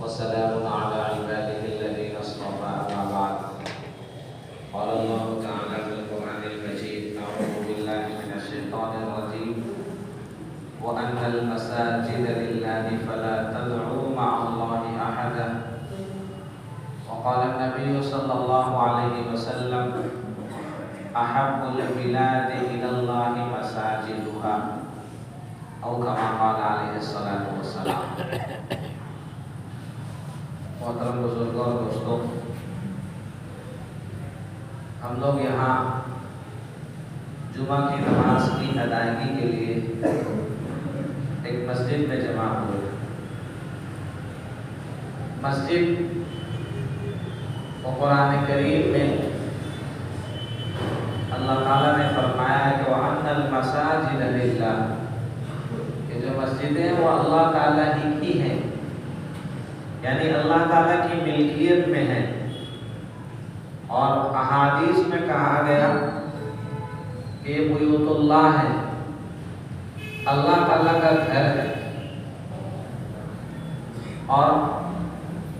وسلام على عباده الذين اصطفى أما بعد. قال الله تعالى في القرآن المجيد: أعوذ بالله من الشيطان الرجيم وأن المساجد لله فلا تدعوا مع الله أحدا. وقال النبي صلى الله عليه وسلم: أحب البلاد إلى الله مساجدها، أو كما قال عليه الصلاة والسلام. محترم بزرگوں اور دوستوں، ہم لوگ یہاں جمعہ کی نماز کی ادائیگی کے لیے ایک مسجد میں جمع ہوئے. مسجد و قرآن کریم میں اللہ تعالیٰ نے فرمایا ہے کہ وَأَنَّ الْمَسَاجِدَ لِلَّهِ، کہ جو مسجدیں وہ اللہ تعالیٰ ہی کی ہیں، یعنی اللہ تعالیٰ کی ملکیت میں ہیں. اور احادیث میں کہا گیا کہ یہ بیوت اللہ ہے، اللہ تعالیٰ کا گھر ہے. اور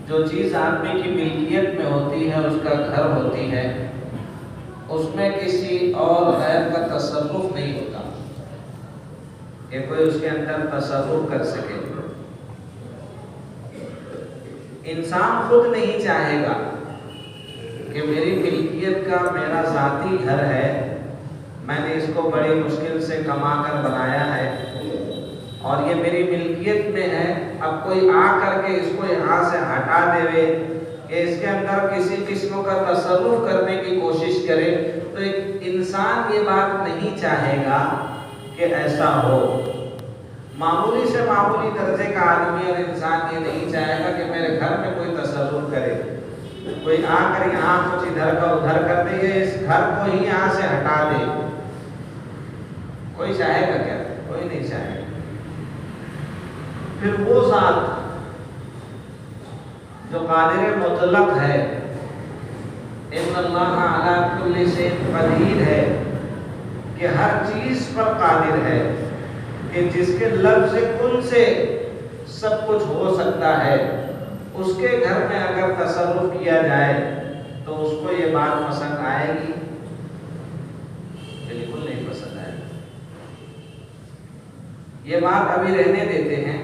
جو چیز آدمی کی ملکیت میں ہوتی ہے، اس کا گھر ہوتی ہے، اس میں کسی اور غیر کا تصرف نہیں ہوتا کہ کوئی اس کے اندر تصرف کر سکے. انسان خود نہیں چاہے گا کہ میری ملکیت کا میرا ذاتی گھر ہے، میں نے اس کو بڑی مشکل سے کما کر بنایا ہے اور یہ میری ملکیت میں ہے، اب کوئی آ کر کے اس کو یہاں سے ہٹا دے کہ اس کے اندر کسی قسم کا تصرف کرنے کی کوشش کرے. تو ایک انسان یہ بات نہیں چاہے گا کہ ایسا ہو. معمولی سے معمولی درجے کا آدمی اور انسان یہ نہیں چاہے گا کہ میرے گھر میں کوئی تصرف کرے، کوئی آ کر یہاں کچھ ادھر کا ادھر کر دے، اس گھر کو ہی یہاں سے ہٹا دے. کوئی چاہے گا کیا؟ کوئی نہیں چاہے گا. پھر وہ ذات جو قادر مطلق ہے، ان اللہ علی کل شیء قدیر ہے، کہ ہر چیز پر قادر ہے، کہ جس کے لفظ کل سے سب کچھ ہو سکتا ہے، اس کے گھر میں اگر تصرف کیا جائے تو اس کو یہ بات پسند آئے گی؟ بالکل نہیں پسند آئے گی. یہ بات ابھی رہنے دیتے ہیں.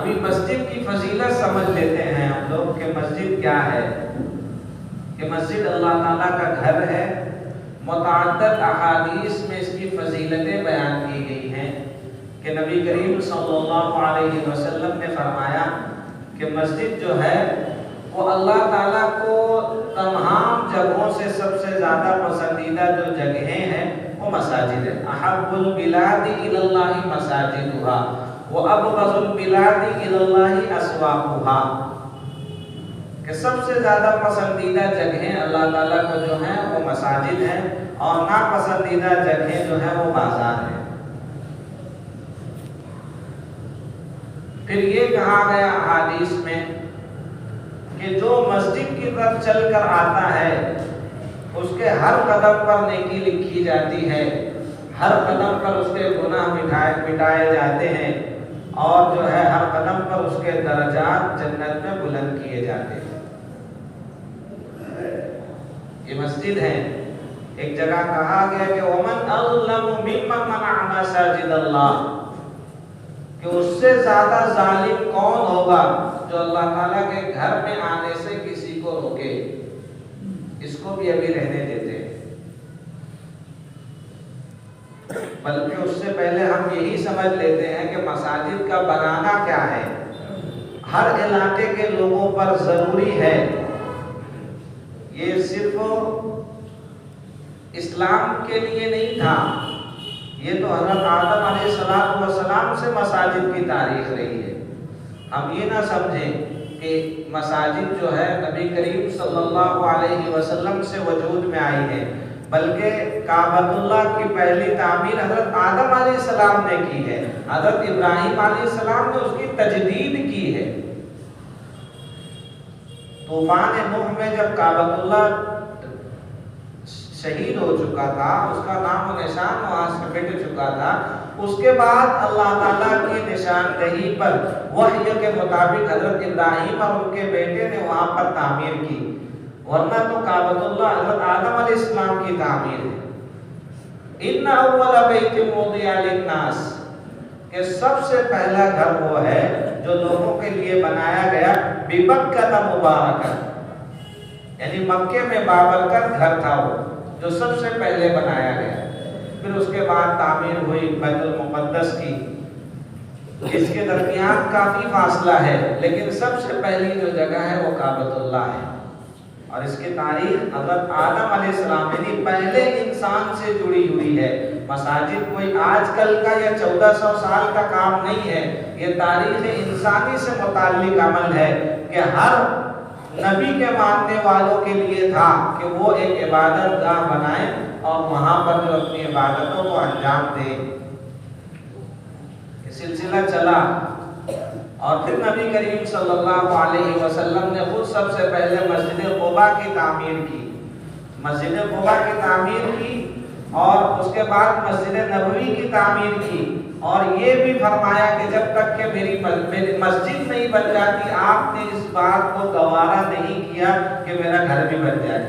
ابھی مسجد کی فضیلت سمجھ لیتے ہیں ہم لوگ کہ مسجد کیا ہے. کہ مسجد اللہ تعالیٰ کا گھر ہے. متعدد احادیث میں اس کی فضیلتیں بیان کی گئی ہیں کہ نبی کریم صلی اللہ علیہ وسلم نے فرمایا کہ مسجد جو ہے وہ اللہ تعالیٰ کو تمام جگہوں سے سب سے زیادہ پسندیدہ جو جگہیں ہیں وہ مساجد ہیں. احب البلاد الی اللہ مساجدها وابغض البلاد الی اللہ اسواقها، کہ سب سے زیادہ پسندیدہ جگہیں اللہ تعالیٰ کو جو ہیں وہ مساجد ہیں، اور ناپسندیدہ جگہیں جو ہیں وہ بازار ہیں. پھر یہ کہا گیا حدیث میں کہ جو مسجد کی طرف چل کر آتا ہے اس کے ہر قدم پر نیکی لکھی جاتی ہے، ہر قدم پر اس کے گناہ مٹائے جاتے ہیں، اور جو ہے ہر قدم پر اس کے درجات جنت میں بلند کیے جاتے ہیں. یہ مسجد ہے. ایک جگہ کہا گیا کہ وَمَنْ أَظْلَمُ مِمَّنْ مَنَعَ مَسَاجِدَ اللَّهِ، کہ اس سے زیادہ ظالم کون ہوگا جو اللہ تعالیٰ کے گھر میں آنے سے کسی کو روکے. اس کو بھی ابھی رہنے دیتے ہیں. بلکہ اس سے پہلے ہم یہی سمجھ لیتے ہیں کہ مساجد کا بنانا کیا ہے. ہر علاقے کے لوگوں پر ضروری ہے. یہ صرف اسلام کے لیے نہیں تھا، یہ تو حضرت آدم علیہ السلام سے مساجد کی تاریخ رہی ہے. ہم یہ نہ سمجھیں کہ مساجد جو ہے نبی کریم صلی اللہ علیہ وسلم سے وجود میں آئی ہے، بلکہ کعبۃ اللہ کی پہلی تعمیر حضرت آدم علیہ السلام نے کی ہے. حضرت ابراہیم علیہ السلام نے اس کی تجدید کی ہے. طوفان نوح میں جب کعبۃ اللہ شہید ہو چکا تھا، اس کا نام و نشان وہاں سے مٹ چکا تھا، اس کے بعد اللہ تعالیٰ کی نشاندہی پر وحی کے مطابق حضرت ابراہیم اور ان کے بیٹے نے وہاں پر تعمیر کی، ورنہ تو کعبۃ اللہ حضرت آدم علیہ السلام کی تعمیر ہے۔ ان اول بیت وضع للناس، کہ سب سے پہلا گھر وہ ہے جو لوگوں کے لیے بنایا گیا، ببکۃ مبارکہ، یعنی مکے میں بابرکت گھر تھا وہ جو سب سے پہلے بنایا گیا۔ پھر اس کے بعد تعمیر ہوئی بیت المقدس کی، اس کے درمیان کافی فاصلہ ہے، لیکن سب سے پہلی جو جگہ ہے وہ کعبۃ اللہ ہے، اور اس کی تاریخ حضرت آدم علیہ السلام یعنی پہلے انسان سے جڑی ہوئی ہے۔ مساجد کوئی آج کل کا یا 1400 سال کا کام نہیں ہے، یہ تاریخ انسانی سے متعلق عمل ہے کہ ہر نبی کے ماننے والوں کے لیے تھا کہ وہ ایک عبادت گاہ بنائیں اور وہاں پر جو اپنی عبادتوں کو انجام دیں۔ یہ سلسلہ چلا، اور پھر نبی کریم صلی اللہ علیہ وسلم نے خود سب سے پہلے مسجد قباء کی تعمیر کی، مسجد قباء کی تعمیر کی، اور اس کے بعد مسجد نبوی کی تعمیر کی، اور یہ بھی فرمایا کہ جب تک کہ میری مسجد نہیں بن جاتی آپ نے اس بات کو گوارا نہیں کیا کہ میرا گھر بھی بن جائے۔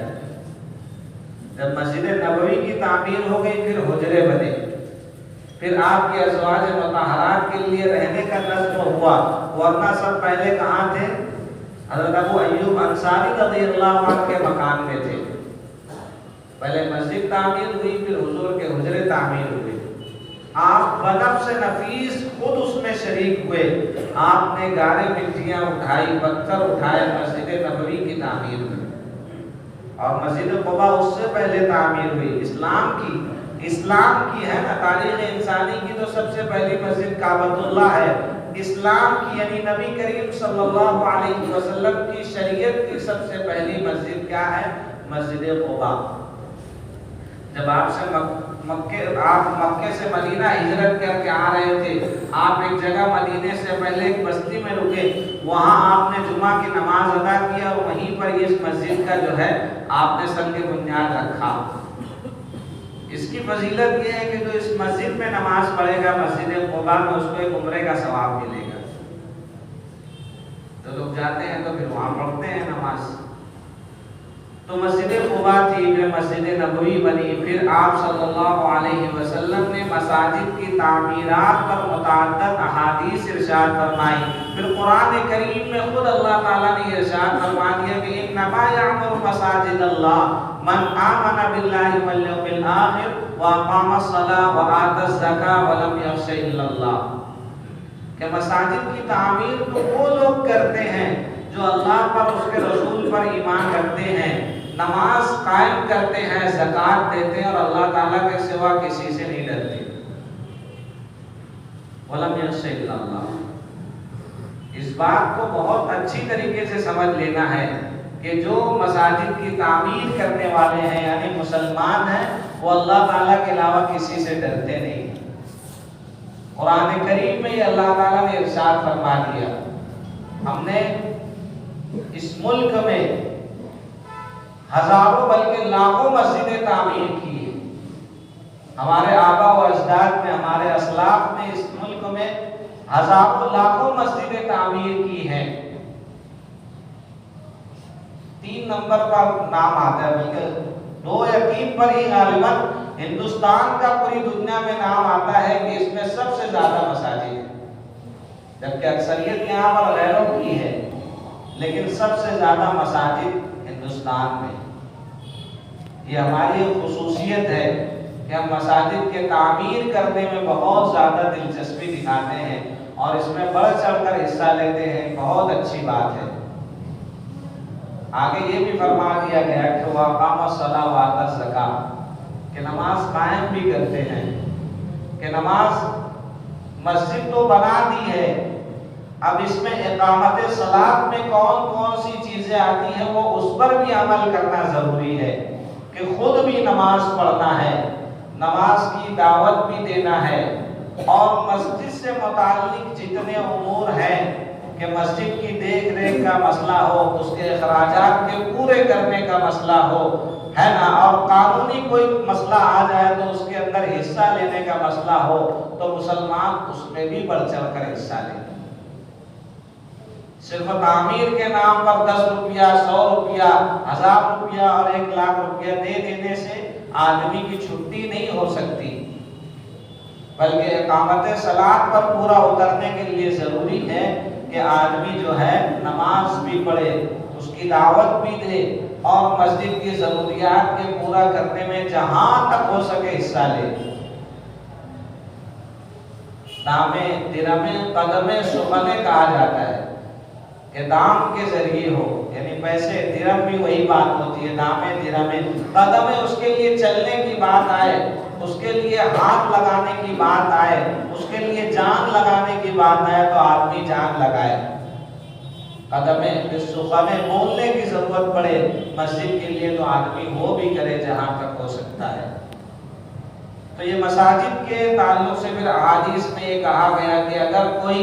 جب مسجد نبوی کی تعمیر ہو گئی پھر حجرے بنے، پھر آپ کے ازواج مطہرات کے لیے رہنے کا نصب ہوا، ورنہ سب پہلے کہاں تھے؟ حضرت ابو ایوب انصاری رضی اللہ عنہ کے مکان میں تھے۔ پہلے مسجد تعمیر ہوئی، پھر حضور کے حجرے تعمیر ہوئے، آپ بنفس نفیس خود اس میں شریک ہوئے، آپ نے گارے مٹیاں اٹھائی، پتھر اٹھائے، مسجد نبوی کی تعمیر ہوئی، اور مسجد قباء اس سے پہلے تعمیر ہوئی، اسلام کی ہے نا، تاریخ انسانی کی تو سب سے پہلی مسجد کعبۃ اللہ ہے، اسلام کی یعنی نبی کریم صلی اللہ علیہ وسلم کی شریعت کی سب سے پہلی مسجد کیا ہے؟ مسجد قباء۔ جب آپ مکے سے مدینہ ہجرت کر کے آ رہے تھے، آپ ایک جگہ مدینے سے پہلے ایک بستی میں رکے، وہاں آپ نے جمعہ کی نماز ادا کیا، اور وہیں پر اس مسجد کا جو ہے آپ نے سنگ بنیاد رکھا۔ اس کی فضیلت یہ ہے کہ جو اس مسجد میں نماز پڑھے گا مسجد قباء میں، اس کو ایک عمرے کا ثواب ملے گا۔ تو لوگ جاتے ہیں تو پھر وہاں پڑھتے ہیں نماز۔ تو مسجد قباء تھی، پھر مسجد نبوی بنی، پھر آپ صلی اللہ علیہ وسلم نے مساجد کی تعمیرات پر متعدد احادیث ارشاد فرمائی، پھر قرآن کریم میں خود اللہ تعالیٰ نے ارشاد فرما دیا کہ انما یعمر مساجد اللہ من آمن باللہ والیوم الآخر واقام الصلاۃ وآتى الزکاۃ ولم یخش الا اللہ، کہ مساجد کی تعمیر تو وہ لوگ کرتے ہیں جو اللہ پر، اس کے رسول پر ایمان رکھتے ہیں، نماز قائم کرتے ہیں، زکوٰۃ دیتے ہیں، اور اللہ تعالیٰ کے سوا کسی سے نہیں ڈرتے۔ وَلَمْ يَخْشَ إِلَّا اللَّهُ، اس بات کو بہت اچھی طریقے سے سمجھ لینا ہے کہ جو مساجد کی تعمیر کرنے والے ہیں یعنی مسلمان ہیں، وہ اللہ تعالیٰ کے علاوہ کسی سے ڈرتے نہیں۔ قرآن کریم میں یہ اللہ تعالیٰ نے ارشاد فرما دیا، ہم نے اس ملک میں ہزاروں بلکہ لاکھوں مسجدیں تعمیر کی ہیں، ہمارے آبا و اجداد نے، ہمارے اسلاف نے اس ملک میں ہزاروں لاکھوں مسجدیں تعمیر کی ہیں۔ 3 نمبر پر نام آتا ہے، بلکہ 2 یا 3 پر ہی غالباً ہندوستان کا پوری دنیا میں نام آتا ہے کہ اس میں سب سے زیادہ مساجد ہیں، جبکہ اکثریت یہاں پر غیروں کی ہے، لیکن سب سے زیادہ مساجد ہندوستان میں۔ یہ ہماری خصوصیت ہے کہ ہم مساجد کے تعمیر کرنے میں بہت زیادہ دلچسپی دکھاتے ہیں اور اس میں بڑھ چڑھ کر حصہ لیتے ہیں، بہت اچھی بات ہے۔ آگے یہ بھی فرما دیا گیا کہ وَأَقَامَ الصَّلَاةَ وَآتَى الزَّكَاةَ، کہ نماز قائم بھی کرتے ہیں، کہ نماز مسجد تو بنا دی ہے، اب اس میں اقامت صلاۃ میں کون کون سی چیزیں آتی ہیں وہ اس پر بھی عمل کرنا ضروری ہے، کہ خود بھی نماز پڑھنا ہے، نماز کی دعوت بھی دینا ہے، اور مسجد سے متعلق جتنے امور ہیں کہ مسجد کی دیکھ ریکھ کا مسئلہ ہو، اس کے اخراجات کے پورے کرنے کا مسئلہ ہو، ہے نا، اور قانونی کوئی مسئلہ آ جائے تو اس کے اندر حصہ لینے کا مسئلہ ہو تو مسلمان اس میں بھی بڑھ چڑھ کر حصہ لے۔ صرف تعمیر کے نام پر 10 روپیہ، 100 روپیہ، 1000 روپیہ اور 1 لاکھ روپیہ دے دینے سے آدمی کی چھٹی نہیں ہو سکتی، بلکہ اقامت صلاۃ پر پورا اترنے کے لیے ضروری ہے کہ آدمی جو ہے نماز بھی پڑھے، اس کی دعوت بھی دے اور مسجد کی ضروریات کے پورا کرنے میں جہاں تک ہو سکے حصہ لے۔ دامے درہمے قدمے سخنے کہا جاتا ہے کہ دام کے ذریعے ہو، یعنی پیسے درہم بھی وہی بات ہوتی ہے، دامے درہمے قدمے اس کے لیے چلنے کی بات آئے، اس کے لیے ہاتھ لگانے کی بات آئے، اس کے لیے جان لگانے کی بات آئے تو آدمی جان لگائے۔ قدمے بالسخنے بولنے کی ضرورت پڑے مسجد کے لیے تو آدمی وہ بھی کرے جہاں تک ہو سکتا ہے۔ تو یہ مساجد کے تعلق سے پھر احادیث میں یہ کہا گیا کہ اگر کوئی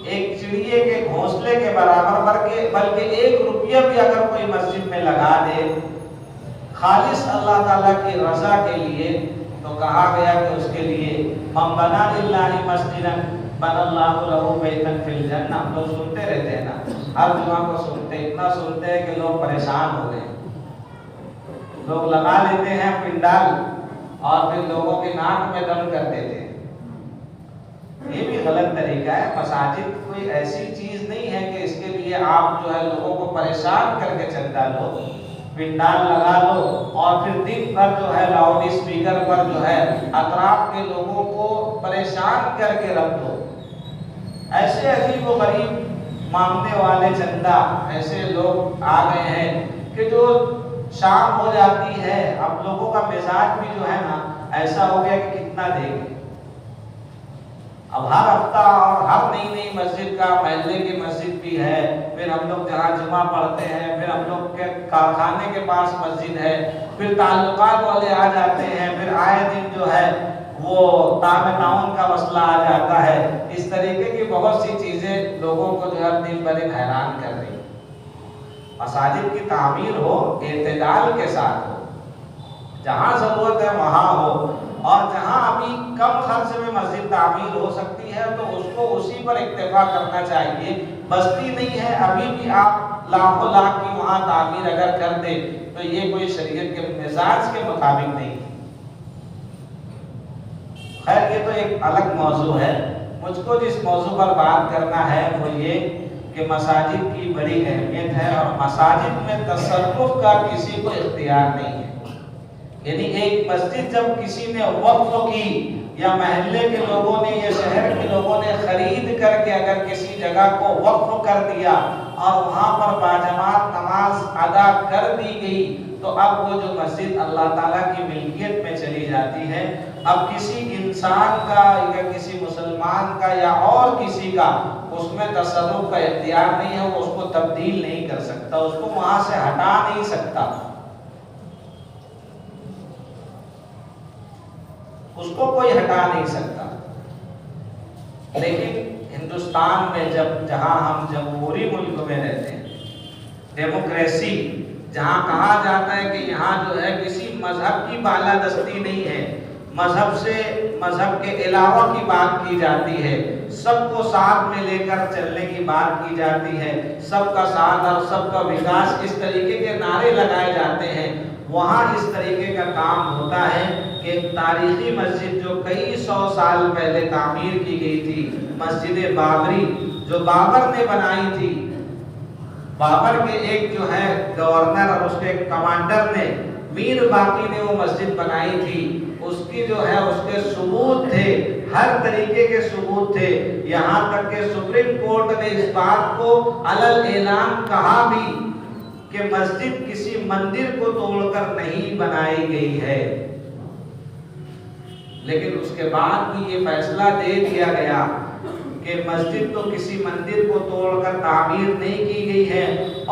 ایک چڑیے کے گھونسلے کے برابر بلکہ 1 روپیہ بھی اگر کوئی مسجد میں لگا دے خالص اللہ تعالیٰ کی رضا کے لیے، تو کہا گیا کہ اس کے لیے من بنا للہ مسجدا بنى اللہ لہ بیتا فی الجنہ۔ ہم لوگ سنتے رہتے ہیں نا، ہر جمعہ کو سنتے، اتنا سنتے ہیں کہ لوگ پریشان ہو گئے، لوگ لگا لیتے ہیں پنڈال اور پھر لوگوں کے ناک میں دم کر دیتے ہیں۔ یہ بھی غلط طریقہ ہے۔ مساجد کوئی ایسی چیز نہیں ہے کہ اس کے لیے آپ جو ہے لوگوں کو پریشان کر کے چندہ لو، پنڈال لگا لو اور پھر دن بھر جو ہے لاؤڈ اسپیکر پر جو ہے اطراف کے لوگوں کو پریشان کر کے رکھ دو۔ ایسے عجیب و غریب مانگنے والے چندہ ایسے لوگ آ گئے ہیں کہ جو شام ہو جاتی ہے، اب لوگوں کا مزاج بھی جو ہے نا ایسا ہو گیا کہ کتنا دے گے۔ اب ہر ہفتہ اور ہر نئی مسجد کا، محلے کی مسجد بھی ہے، پھر ہم لوگ جہاں جمعہ پڑھتے ہیں، پھر ہم لوگ کے کارخانے کے پاس مسجد ہے، پھر تعلقات والے آ جاتے ہیں، پھر آئے دن جو ہے وہ تعاون کا مسئلہ آ جاتا ہے۔ اس طریقے کی بہت سی چیزیں لوگوں کو جو ہے دن بدن حیران کر رہی۔ مساجد کی تعمیر ہو اعتدال کے ساتھ ہو، جہاں ضرورت ہے وہاں ہو، اور جہاں ابھی کم خرچ میں مسجد تعمیر ہو سکتی ہے تو اس کو اسی پر اکتفا کرنا چاہیے۔ بستی نہیں ہے، ابھی بھی آپ لاکھوں لاکھ کی وہاں تعمیر اگر کر دیں تو یہ کوئی شریعت کے مزاج کے مطابق نہیں۔ خیر یہ تو ایک الگ موضوع ہے۔ مجھ کو جس موضوع پر بات کرنا ہے وہ یہ کہ مساجد کی بڑی اہمیت ہے اور مساجد میں تصرف کا کسی کو اختیار نہیں ہے۔ یعنی ایک مسجد جب کسی نے وقف کی یا محلے کے لوگوں نے یا شہر کے لوگوں نے خرید کر کے اگر کسی جگہ کو وقف کر دیا اور وہاں پر باجماعت نماز ادا کر دی گئی تو اب وہ جو مسجد اللہ تعالیٰ کی ملکیت میں چلی جاتی ہے۔ اب کسی انسان کا یا کسی مسلمان کا یا اور کسی کا اس میں تصرف کا اختیار نہیں ہے، وہ اس کو تبدیل نہیں کر سکتا، اس کو وہاں سے ہٹا نہیں سکتا، اس کو کوئی ہٹا نہیں سکتا۔ لیکن ہندوستان میں جہاں ہم جمہوری ملک میں رہتے ہیں، ڈیموکریسی جہاں کہا جاتا ہے کہ یہاں جو ہے کسی مذہب کی بالادستی نہیں ہے، مذہب کے علاوہ کی بات کی جاتی ہے، سب کو ساتھ میں لے کر چلنے کی بات کی جاتی ہے، سب کا ساتھ اور سب کا وکاس، اس طریقے کے نعرے لگائے جاتے ہیں، وہاں اس طریقے کا کام ہوتا ہے کہ ایک تاریخی مسجد جو کئی 100 سال پہلے تعمیر کی گئی تھی، مسجد بابری جو بابر نے بنائی تھی، بابر کے ایک جو ہے گورنر اور اس کے کمانڈر نے، میر باقی نے وہ مسجد بنائی تھی، اس کی جو ہے اس کے ثبوت تھے، ہر طریقے کے ثبوت تھے، یہاں تک کہ سپریم کورٹ نے اس بات کو علل اعلان کہا بھی کہ مسجد کسی مندر کو توڑ کر نہیں بنائی گئی ہے، لیکن اس کے بعد بھی یہ فیصلہ دے دیا گیا کہ مسجد تو کسی مندر کو توڑ کر تعمیر نہیں کی گئی ہے،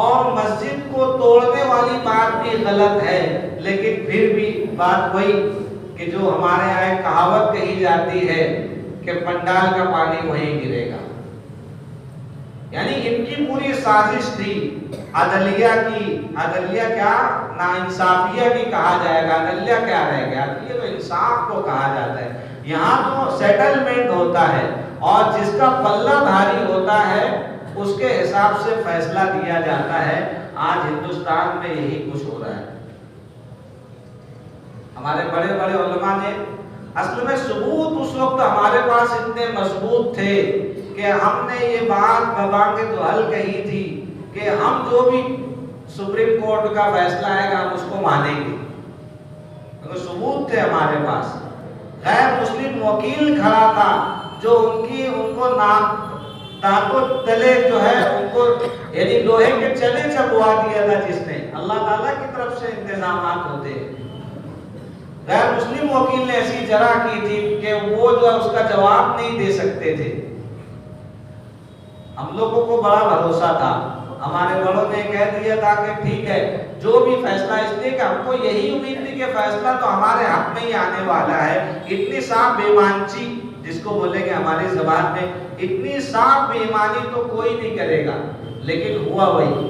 اور مسجد کو توڑنے والی بات بھی غلط ہے، لیکن پھر بھی بات وہی کہ جو ہمارے یہاں کہاوت کہی جاتی ہے کہ پنڈال کا پانی وہیں گرے گا، یعنی ان کی پوری سازش تھی عدلیہ کی، عدلیہ کیا ناانصافیہ بھی کہا جائے گا، عدلیہ کیا رہ گیا؟ یہ تو انصاف کو کہا جاتا ہے۔ یہاں تو سیٹلمنٹ ہوتا ہے اور جس کا پلہ بھاری ہوتا ہے اس کے حساب سے فیصلہ دیا جاتا ہے۔ آج ہندوستان میں یہی کچھ ہو رہا ہے۔ ہمارے بڑے بڑے علماء نے اصل میں ثبوت اس وقت ہمارے پاس اتنے مضبوط تھے کہ ہم نے یہ بات ببانگ دہل کہی تھی کہ ہم جو بھی سپریم کورٹ کا فیصلہ آئے گا ہم اس کو مانیں گے، کیونکہ ثبوت تھے ہمارے پاس۔ غیر مسلم وکیل کھڑا تھا جو ان کو دانتوں تلے جو ہے ان کو یعنی لوہے کے چنے چبوا دیا تھا، جس نے اللہ تعالیٰ کی طرف سے انتظامات ہوتے ہیں۔ غیر مسلم وکیل نے ایسی جرح کی تھی کہ وہ جو ہے اس کا جواب نہیں دے سکتے تھے۔ ہم لوگوں کو بڑا بھروسہ تھا، ہمارے بڑوں نے کہہ دیا تھا کہ ٹھیک ہے جو بھی فیصلہ، اس لیے کہ ہم کو یہی امید تھی کہ فیصلہ تو ہمارے حق میں ہی آنے والا ہے۔ اتنی صاف بے ایمانی جس کو بولیں گے ہماری زبان میں، اتنی صاف بے ایمانی تو کوئی نہیں کرے گا، لیکن ہوا وہی۔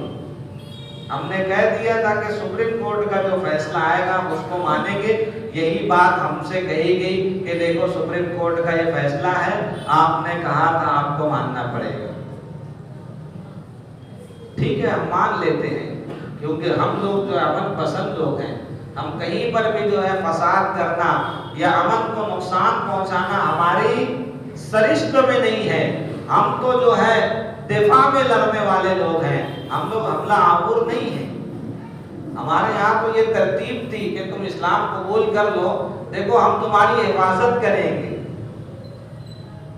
ہم نے کہہ دیا تھا کہ سپریم کورٹ کا جو فیصلہ آئے گا ہم اس کو مانیں گے۔ یہی بات ہم سے کہی گئی کہ دیکھو سپریم کورٹ کا یہ فیصلہ ہے، آپ نے کہا تھا آپ کو ماننا پڑے گا۔ ٹھیک ہے ہم مان لیتے ہیں، کیونکہ ہم لوگ جو امن پسند لوگ ہیں، ہم کہیں پر بھی جو ہے فساد کرنا یا امن کو نقصان پہنچانا ہماری سرشت میں نہیں ہے۔ ہم تو جو ہے دفاع میں لڑنے والے لوگ ہیں، ہم لوگ حملہ آور نہیں ہیں۔ ہمارے یہاں تو یہ ترتیب تھی کہ تم اسلام قبول کر لو، دیکھو ہم تمہاری حفاظت کریں گے،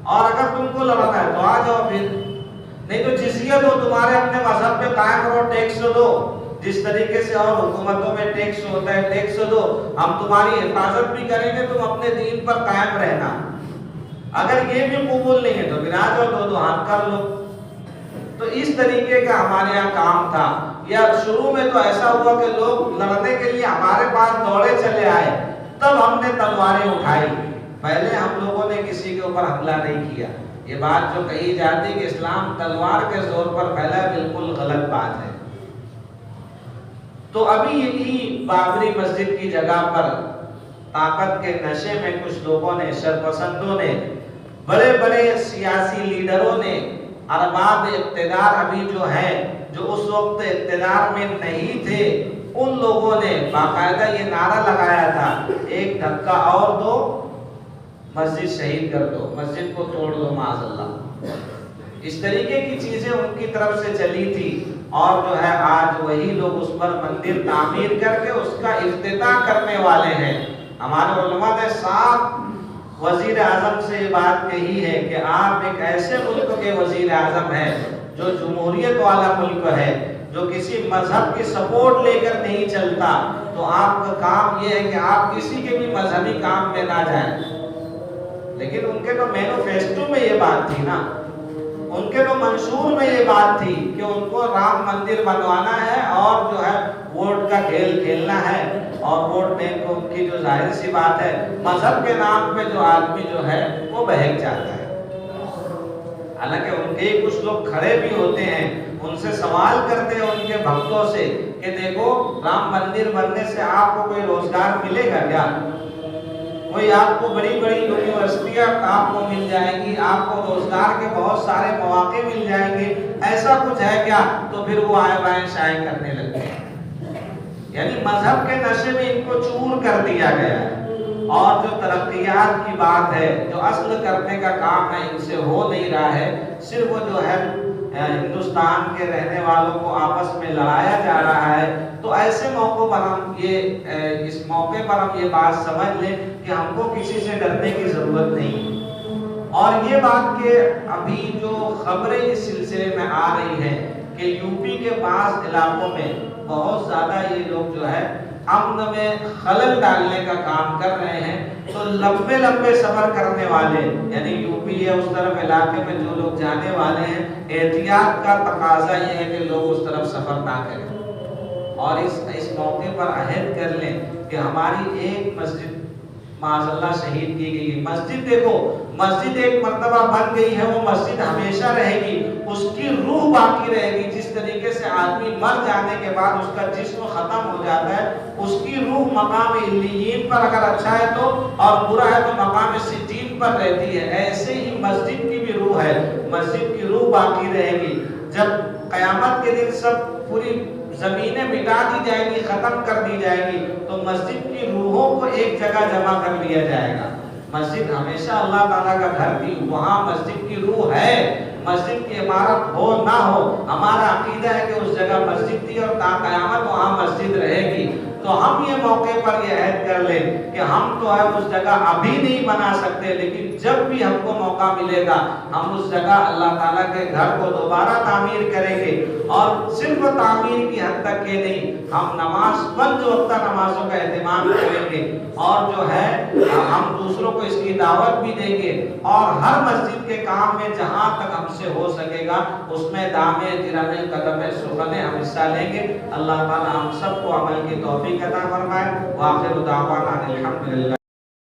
اور اگر تم کو لڑنا ہے تو آ جاؤ، پھر نہیں تو جزیہ دو، تمہارے اپنے مذہب پہ قائم رہو، ٹیکس دو، جس طریقے سے اور حکومتوں میں ٹیکس ہوتا ہے ٹیکس دو، ہم تمہاری حفاظت بھی کریں گے، تم اپنے دین پر قائم رہنا۔ اگر یہ بھی قبول نہیں ہے تو پھر آ جاؤ، دو ہاتھ کر لو۔ تو اس طریقے کا ہمارے یہاں کام تھا۔ یا شروع میں تو ایسا ہوا کہ لوگ لڑنے کے لیے ہمارے پاس دوڑے چلے آئے، تب ہم نے تلواریں اٹھائی۔ پہلے ہم لوگوں نے کسی کے اوپر حملہ نہیں کیا۔ یہ بات جو کہی جاتی کہ اسلام تلوار کے زور پر پھیلا، بالکل غلط بات ہے۔ تو ابھی یہی بابری مسجد کی جگہ پر طاقت کے نشے میں کچھ لوگوں نے، شرپسندوں نے، بڑے بڑے سیاسی لیڈروں نے، ارباب اقتدار ابھی جو ہیں، جو اس وقت اقتدار میں نہیں تھے، ان لوگوں نے باقاعدہ یہ نعرہ لگایا تھا، ایک دھکا اور دو، مسجد شہید کر دو، مسجد کو توڑ دو معاذ اللہ۔ اس طریقے کی چیزیں ان کی طرف سے چلی تھی، اور جو ہے آج وہی لوگ اس پر مندر تعمیر کر کے اس کا افتتاح کرنے والے ہیں۔ ہمارے علماء نے صاحب وزیر اعظم سے یہ بات کہی ہے کہ آپ ایک ایسے ملک کے وزیر اعظم ہیں جو جمہوریت والا ملک ہے، جو کسی مذہب کی سپورٹ لے کر نہیں چلتا، تو آپ کا کام یہ ہے کہ آپ کسی کے بھی مذہبی کام میں نہ جائیں۔ لیکن ان کے تو مینیفیسٹو میں یہ بات تھی نا، ان کے تو منشور میں یہ بات تھی کہ ان کو رام مندر بنوانا ہے اور جو ہے ووٹ کا کھیل کھیلنا ہے، اور ووٹ بینک ان کی جو ظاہر سی بات ہے، مذہب کے نام پہ جو آدمی جو ہے وہ بہک جاتا ہے۔ حالانکہ ان کے کچھ لوگ کھڑے بھی ہوتے ہیں، ان سے سوال کرتے ہیں ان کے بھکتوں سے کہ دیکھو رام مندر بننے سے آپ کو کوئی روزگار ملے گا کیا؟ کوئی آپ کو بڑی بڑی یونیورسٹیاں آپ کو مل جائیں گی، آپ کو روزگار کے بہت سارے مواقع مل جائیں گے، ایسا کچھ ہے کیا؟ تو پھر وہ آئے بائیں شائیں کرنے لگتے ہیں۔ یعنی مذہب کے نشے میں ان کو چور کر دیا گیا ہے، اور جو ترقیات کی بات ہے، جو اصل کرنے کا کام ہے، ان سے ہو نہیں رہا ہے۔ صرف وہ جو ہے ہندوستان کے رہنے والوں کو آپس میں لڑایا جا رہا ہے۔ تو ایسے موقع پر ہم اس موقع پر ہم یہ بات سمجھ لیں کہ ہم کو کسی سے ڈرنے کی ضرورت نہیں۔ اور یہ بات کہ ابھی جو خبریں اس سلسلے میں آ رہی ہیں کہ یوپی کے بعض علاقوں میں بہت زیادہ یہ لوگ جو ہے امن میں خلل ڈالنے کا کام کر رہے ہیں، تو لمبے لمبے سفر کرنے والے، یعنی یوپی یا اس طرف علاقے میں جو لوگ جانے والے ہیں، احتیاط کا تقاضا یہ ہے کہ لوگ اس طرف سفر نہ کریں، اور اس موقع پر عہد کر لیں کہ ہماری ایک مسجد معاذ اللہ شہید کی گئی۔ مسجد دیکھو، مسجد ایک مرتبہ بن گئی ہے، وہ مسجد ہمیشہ رہے گی، اس کی روح باقی رہے گی۔ جس طریقے سے آدمی مر جانے کے بعد اس کا جسم ختم ہو جاتا ہے، اس کی روح مقام علیین پر اگر اچھا ہے تو اور برا ہے تو مقام سجین پر رہتی ہے، ایسے ہی مسجد کی بھی روح ہے، مسجد کی روح باقی رہے گی۔ جب قیامت کے دن سب پوری زمینیں مٹا دی جائیں گی، ختم کر دی جائیں گی، تو مسجد کی روحوں کو ایک جگہ جمع کر لیا جائے گا۔ مسجد ہمیشہ اللہ تعالیٰ کا گھر تھی، وہاں مسجد کی روح ہے، مسجد کی عمارت ہو نہ ہو، ہمارا عقیدہ ہے کہ اس جگہ مسجد تھی اور تا قیامت وہاں مسجد رہے گی۔ تو ہم یہ موقع پر یہ عہد کر لیں کہ ہم تو ہے اس جگہ ابھی نہیں بنا سکتے، لیکن جب بھی ہم کو موقع ملے گا ہم اس جگہ اللہ تعالیٰ کے گھر کو دوبارہ تعمیر کریں گے، اور صرف تعمیر کی حد تک یہ نہیں، ہم نماز 5 وقتہ نمازوں کا اہتمام کریں گے، اور جو ہے ہم دوسروں کو اس کی دعوت بھی دیں گے، اور ہر مسجد کے کام میں جہاں تک ہم سے ہو سکے گا اس میں دامے درمے قدمے سخنے ہم حصہ لیں گے۔ اللہ تعالیٰ ہم سب کو عمل کی توفیق عطا فرمائے۔ وآخر دعوانا الحمدللہ۔